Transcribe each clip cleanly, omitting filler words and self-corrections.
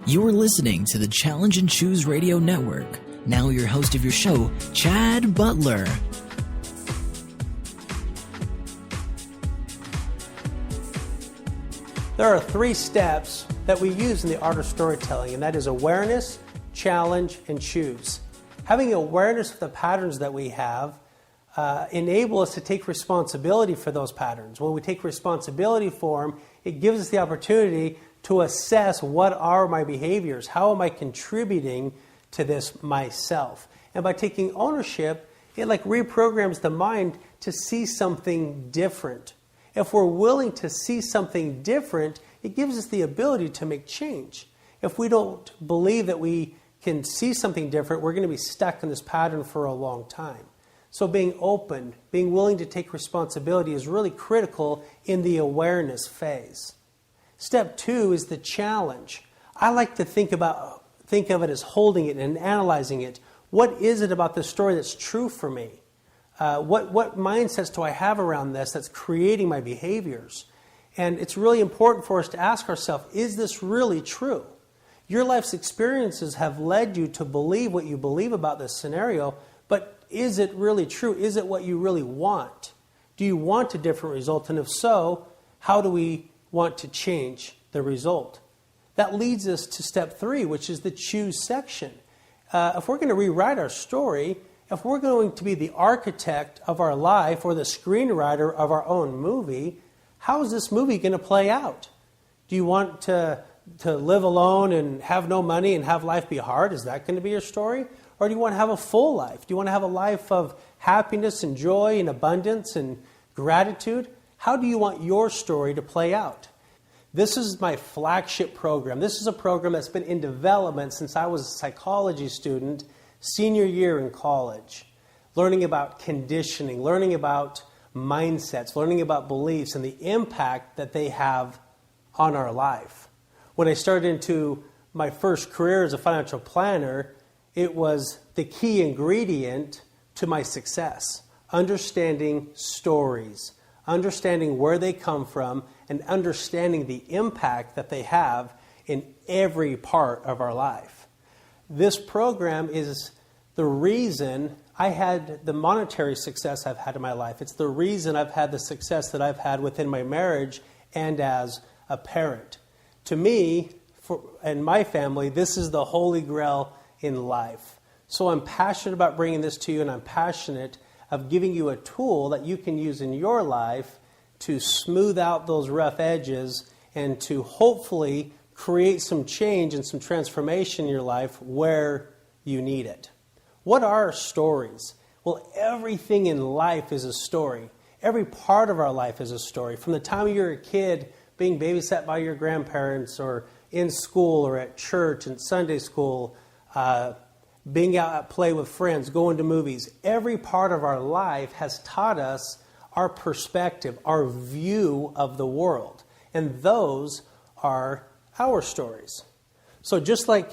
You're listening to the Challenge and Choose Radio Network. Now your host of your show, Chad Butler. There are 3 steps that we use in the art of storytelling, and that is awareness, challenge, and choose. Having awareness of the patterns that we have enable us to take responsibility for those patterns. When we take responsibility for them, it gives us the opportunity to assess what are my behaviors, how am I contributing to this myself. And by taking ownership, it reprograms the mind to see something different. If we're willing to see something different, it gives us the ability to make change. If we don't believe that we can see something different, we're going to be stuck in this pattern for a long time. So being open, being willing to take responsibility is really critical in the awareness phase. Step 2 is the challenge. I like to think of it as holding it and analyzing it. What is it about this story that's true for me? What mindsets do I have around this that's creating my behaviors? And it's really important for us to ask ourselves, is this really true? Your life's experiences have led you to believe what you believe about this scenario, but is it really true? Is it what you really want? Do you want a different result? And if so, how do we want to change the result? That leads us to step 3, which is the choose section. If we're going to rewrite our story, if we're going to be the architect of our life or the screenwriter of our own movie, how is this movie going to play out? Do you want to live alone and have no money and have life be hard? Is that going to be your story? Or do you want to have a full life? Do you want to have a life of happiness and joy and abundance and gratitude? How do you want your story to play out? This is my flagship program. This is a program that's been in development since I was a psychology student, senior year in college, learning about conditioning, learning about mindsets, learning about beliefs and the impact that they have on our life. When I started into my first career as a financial planner, it was the key ingredient to my success. Understanding stories, understanding where they come from, and understanding the impact that they have in every part of our life. This program is the reason I had the monetary success I've had in my life. It's the reason I've had the success that I've had within my marriage and as a parent. To me and my family, this is the holy grail in life. So I'm passionate about bringing this to you, and I'm passionate of giving you a tool that you can use in your life to smooth out those rough edges and to hopefully create some change and some transformation in your life where you need it. What are stories? Well, everything in life is a story. Every part of our life is a story. From the time you're a kid, being babysat by your grandparents, or in school or at church and Sunday school, being out at play with friends, going to movies. Every part of our life has taught us our perspective, our view of the world. And those are our stories. So just like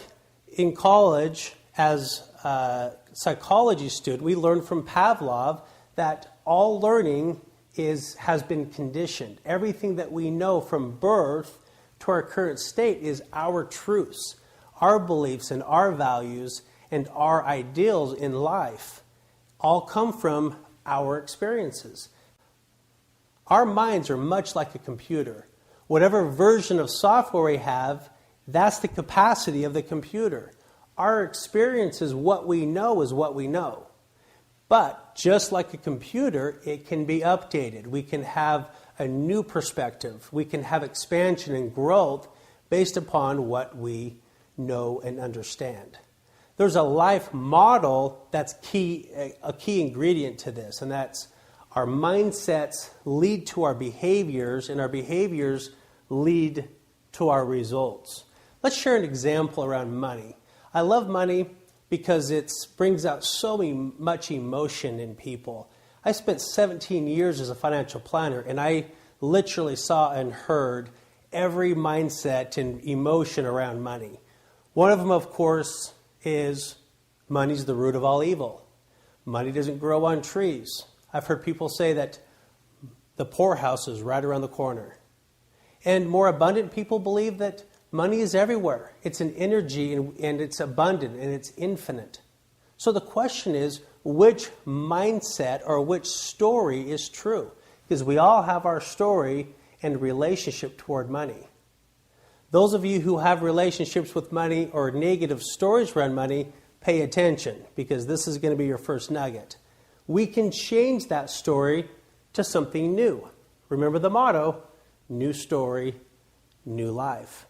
in college, as a psychology student, we learned from Pavlov that all learning has been conditioned. Everything that we know from birth to our current state is our truths, our beliefs and our values and our ideals in life all come from our experiences. Our minds are much like a computer. Whatever version of software we have, that's the capacity of the computer. Our experience is what we know is what we know. But just like a computer, it can be updated. We can have a new perspective. We can have expansion and growth based upon what we know and understand. There's a life model that's a key ingredient to this, and that's our mindsets lead to our behaviors, and our behaviors lead to our results. Let's share an example around money. I love money because it brings out so much emotion in people. I spent 17 years as a financial planner, and I literally saw and heard every mindset and emotion around money. One of them, of course, is money's the root of all evil. Money doesn't grow on trees. I've heard people say that the poorhouse is right around the corner. And more abundant people believe that Money is everywhere. It's an energy and it's abundant and it's infinite. So the question is, which mindset or which story is true? Because we all have our story and relationship toward money. Those of you who have relationships with money or negative stories around money, pay attention, because this is going to be your first nugget. We can change that story to something new. Remember the motto, new story, new life.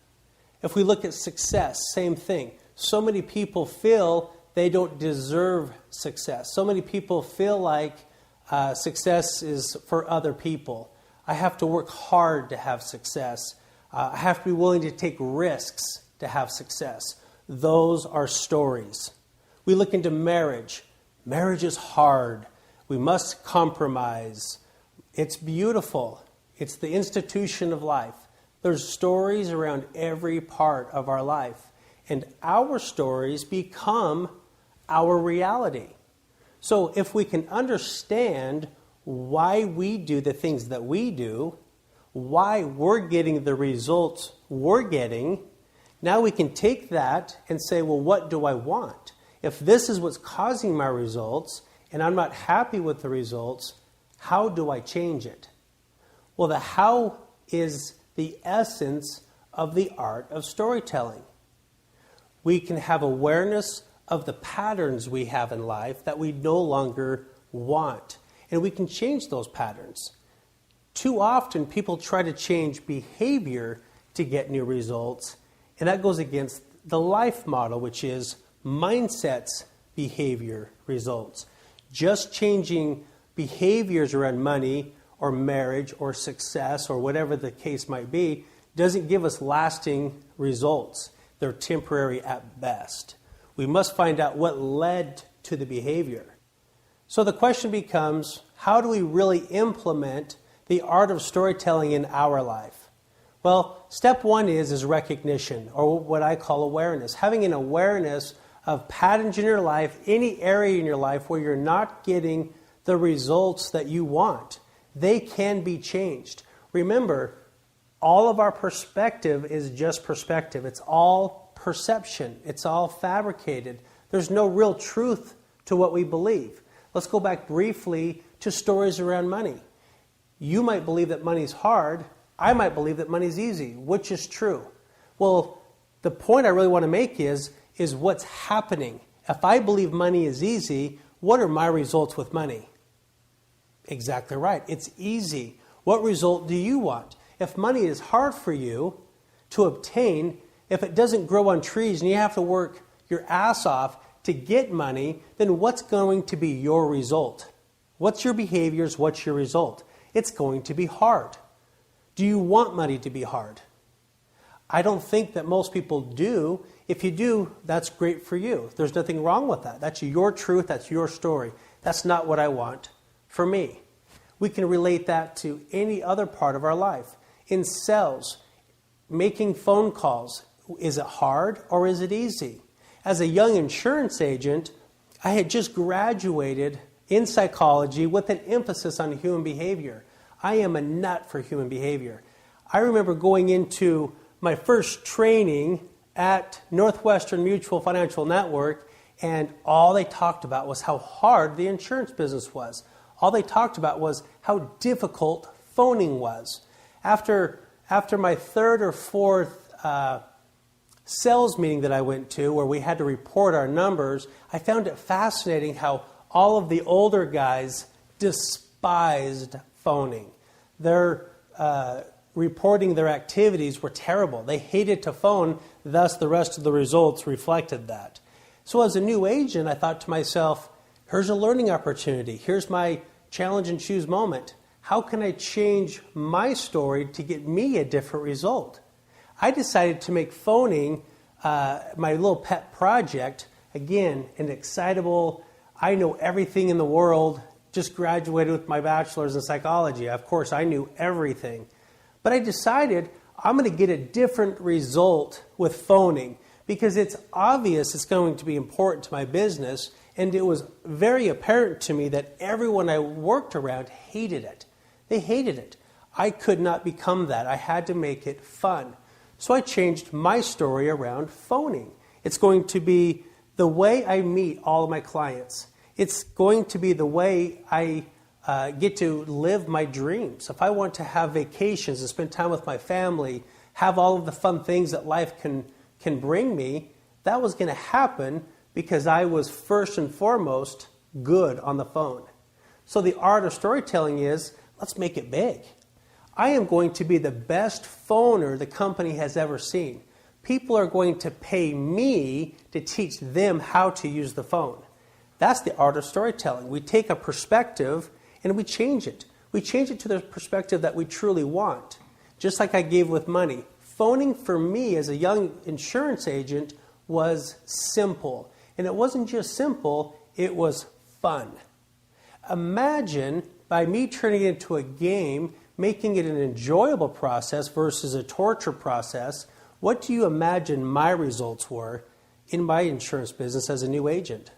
If we look at success, same thing. So many people feel they don't deserve success. So many people feel like success is for other people. I have to work hard to have success. I have to be willing to take risks to have success. Those are stories. We look into marriage. Marriage is hard. We must compromise. It's beautiful. It's the institution of life. There's stories around every part of our life. And our stories become our reality. So if we can understand why we do the things that we do, why we're getting the results we're getting, now we can take that and say, well, what do I want? If this is what's causing my results and I'm not happy with the results, how do I change it? Well, the how is the essence of the art of storytelling. We can have awareness of the patterns we have in life that we no longer want, and we can change those patterns. Too often, people try to change behavior to get new results, and that goes against the life model, which is mindsets, behavior, results. Just changing behaviors around money or marriage or success or whatever the case might be doesn't give us lasting results. They're temporary at best. We must find out what led to the behavior. So the question becomes, how do we really implement the art of storytelling in our life? Well, step one is recognition, or what I call awareness. Having an awareness of patterns in your life, any area in your life where you're not getting the results that you want. They can be changed. Remember, all of our perspective is just perspective. It's all perception. It's all fabricated. There's no real truth to what we believe. Let's go back briefly to stories around money. You might believe that money's hard. I might believe that money's easy. Which is true? Well, the point I really want to make is what's happening. If I believe money is easy, what are my results with money? Exactly right. It's easy. What result do you want? If money is hard for you to obtain, if it doesn't grow on trees and you have to work your ass off to get money, then what's going to be your result? What's your behaviors? What's your result? It's going to be hard. Do you want money to be hard? I don't think that most people do. If you do, that's great for you. There's nothing wrong with that. That's your truth. That's your story. That's not what I want for me. We can relate that to any other part of our life. In sales, making phone calls, is it hard or is it easy? As a young insurance agent, I had just graduated in psychology with an emphasis on human behavior. I am a nut for human behavior. I remember going into my first training at Northwestern Mutual Financial Network, and all they talked about was how hard the insurance business was. All they talked about was how difficult phoning was. After my third or fourth sales meeting that I went to, where we had to report our numbers, I found it fascinating how all of the older guys despised phoning. Their reporting their activities were terrible. They hated to phone, thus the rest of the results reflected that. So as a new agent, I thought to myself, here's a learning opportunity. Here's my challenge and choose moment. How can I change my story to get me a different result? I decided to make phoning my little pet project. Again, an excitable, I know everything in the world, just graduated with my bachelor's in psychology. Of course, I knew everything. But I decided I'm going to get a different result with phoning because it's obvious it's going to be important to my business, and it was very apparent to me that everyone I worked around hated it. They hated it. I could not become that. I had to make it fun. So I changed my story around phoning. It's going to be the way I meet all of my clients. It's going to be the way I get to live my dreams. If I want to have vacations and spend time with my family, have all of the fun things that life can bring me, that was going to happen because I was first and foremost good on the phone. So the art of storytelling is, let's make it big. I am going to be the best phoner the company has ever seen. People are going to pay me to teach them how to use the phone. That's the art of storytelling. We take a perspective and we change it. We change it to the perspective that we truly want. Just like I gave with money. Phoning for me as a young insurance agent was simple. And it wasn't just simple, it was fun. Imagine by me turning it into a game, making it an enjoyable process versus a torture process, what do you imagine my results were in my insurance business as a new agent?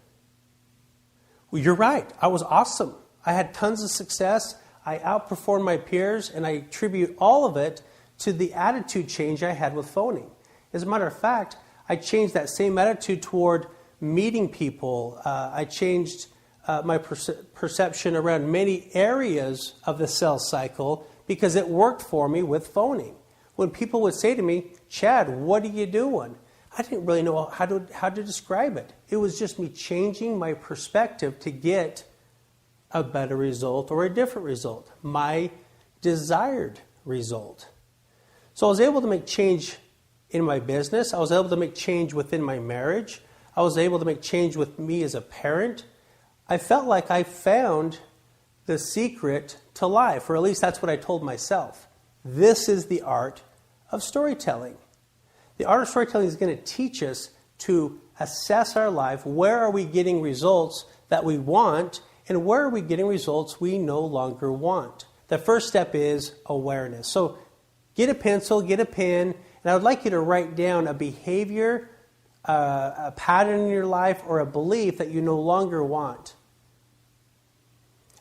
Well, you're right. I was awesome. I had tons of success. I outperformed my peers, and I attribute all of it to the attitude change I had with phoning. As a matter of fact, I changed that same attitude toward meeting people. I changed my perception around many areas of the sales cycle because it worked for me with phoning. When people would say to me, Chad, what are you doing? I didn't really know how to describe it. It was just me changing my perspective to get a better result or a different result, my desired result. So I was able to make change in my business. I was able to make change within my marriage. I was able to make change with me as a parent. I felt like I found the secret to life, or at least that's what I told myself. This is the art of storytelling. The art of storytelling is going to teach us to assess our life. Where are we getting results that we want, and where are we getting results we no longer want? The first step is awareness. So get a pencil, get a pen, and I would like you to write down a behavior, a pattern in your life, or a belief that you no longer want.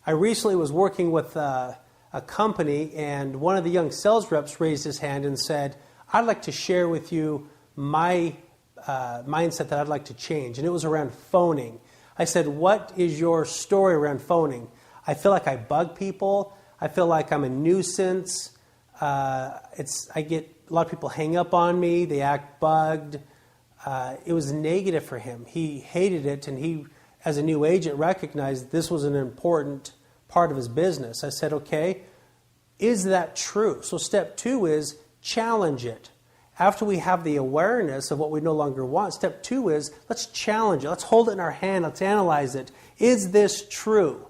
I recently was working with a company, and one of the young sales reps raised his hand and said, I'd like to share with you my mindset that I'd like to change. And it was around phoning. I said, what is your story around phoning? I feel like I bug people. I feel like I'm a nuisance. I get a lot of people hang up on me. They act bugged. It was negative for him. He hated it, and he, as a new agent, recognized this was an important part of his business. I said, okay, is that true? So step 2 is challenge it. After we have the awareness of what we no longer want, step 2 is let's challenge it. Let's hold it in our hand. Let's analyze it. Is this true?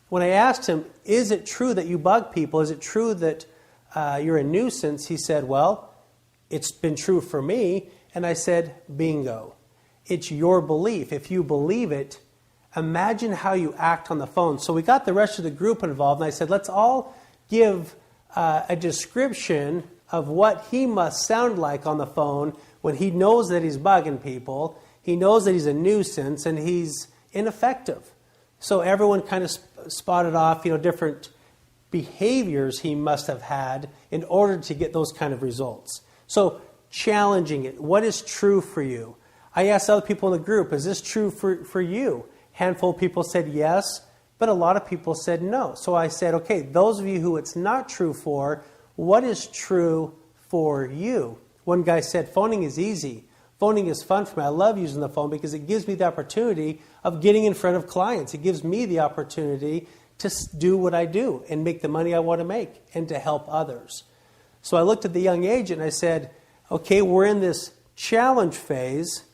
When I asked him, is it true that you bug people? Is it true that you're a nuisance? He said, well, it's been true for me. And I said, bingo. It's your belief. If you believe it, imagine how you act on the phone. So we got the rest of the group involved, and I said, let's all give a description of what he must sound like on the phone when he knows that he's bugging people, he knows that he's a nuisance, and he's ineffective. So everyone kind of spotted off, different behaviors he must have had in order to get those kind of results. So challenging it. What is true for you? I asked other people in the group, is this true for you? Handful of people said yes, but a lot of people said no. So I said, okay, those of you who it's not true for, what is true for you? One guy said, phoning is easy. Phoning is fun for me. I love using the phone because it gives me the opportunity of getting in front of clients. It gives me the opportunity to do what I do and make the money I want to make and to help others. So I looked at the young agent and I said, okay, we're in this challenge phase.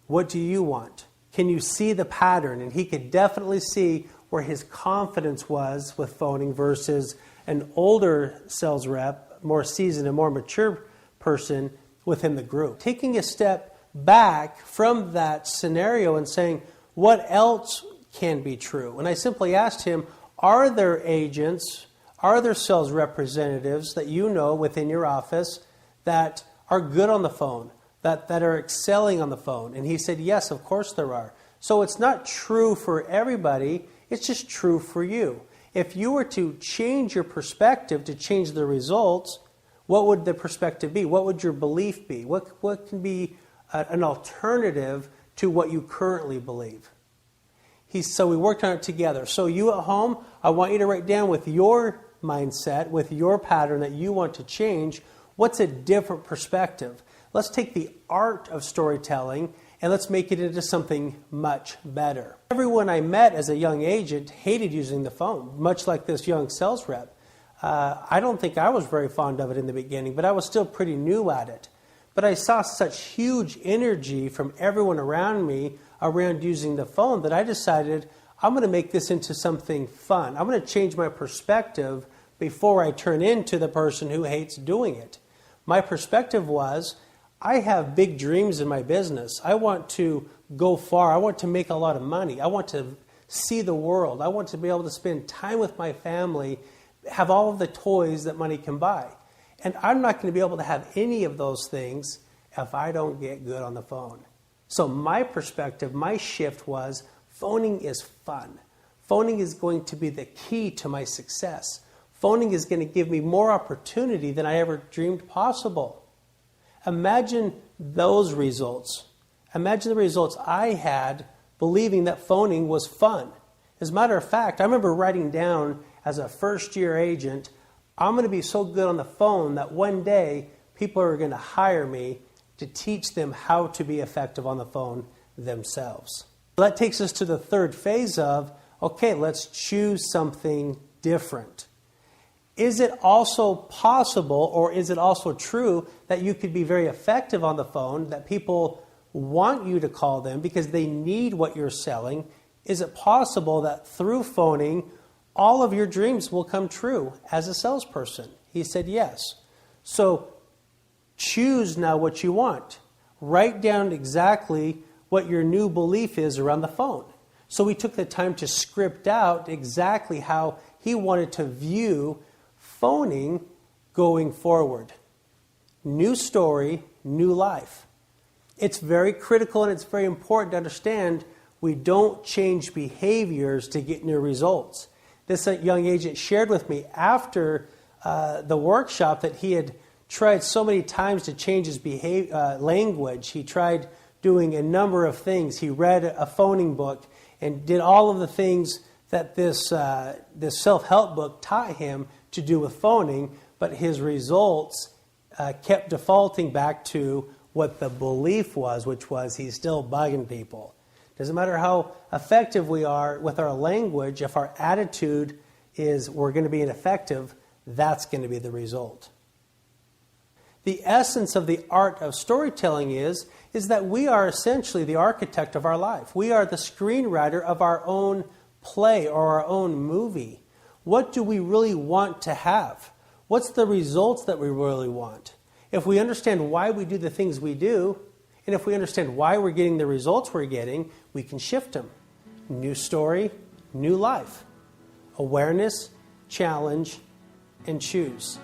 What do you want? Can you see the pattern? And he could definitely see where his confidence was with phoning versus an older sales rep, more seasoned and more mature person within the group. Taking a step back from that scenario and saying, what else can be true? And I simply asked him, are there agents, are there sales representatives that you know within your office that are good on the phone, that are excelling on the phone? And he said, yes, of course there are. So it's not true for everybody, it's just true for you. If you were to change your perspective to change the results, what would the perspective be? What would your belief be? What can be an alternative to what you currently believe? So we worked on it together. So you at home, I want you to write down with your mindset, with your pattern that you want to change, what's a different perspective? Let's take the art of storytelling and let's make it into something much better. Everyone I met as a young agent hated using the phone, much like this young sales rep. I don't think I was very fond of it in the beginning, but I was still pretty new at it. But I saw such huge energy from everyone around me around using the phone that I decided I'm going to make this into something fun. I'm going to change my perspective before I turn into the person who hates doing it. My perspective was, I have big dreams in my business. I want to go far. I want to make a lot of money. I want to see the world. I want to be able to spend time with my family, have all of the toys that money can buy. And I'm not going to be able to have any of those things if I don't get good on the phone. So my perspective, my shift was, phoning is fun. Phoning is going to be the key to my success. Phoning is going to give me more opportunity than I ever dreamed possible. Imagine those results. Imagine the results I had believing that phoning was fun. As a matter of fact, I remember writing down as a first-year agent, I'm going to be so good on the phone that one day people are going to hire me to teach them how to be effective on the phone themselves. That takes us to the third phase of, okay, let's choose something different. Is it also possible, or is it also true, that you could be very effective on the phone, that people want you to call them because they need what you're selling? Is it possible that through phoning, all of your dreams will come true as a salesperson? He said yes. So choose now what you want. Write down exactly what your new belief is around the phone. So we took the time to script out exactly how he wanted to view phoning going forward. New story, new life. It's very critical and it's very important to understand we don't change behaviors to get new results. This young agent shared with me after the workshop that he had tried so many times to change his language. He tried doing a number of things. He read a phoning book and did all of the things that this self-help book taught him to do with phoning, but his results kept defaulting back to what the belief was, which was he's still bugging people. Doesn't matter how effective we are with our language, if our attitude is we're going to be ineffective, that's going to be the result. The essence of the art of storytelling is that we are essentially the architect of our life. We are the screenwriter of our own play or our own movie. What do we really want to have? What's the results that we really want? If we understand why we do the things we do, and if we understand why we're getting the results we're getting, we can shift them. New story, new life. Awareness, challenge, and choose.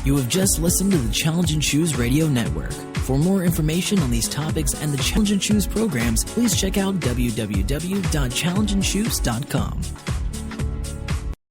You have just listened to the Challenge and Choose Radio Network. For more information on these topics and the Challenge and Choose programs, please check out www.challengeandchoose.com.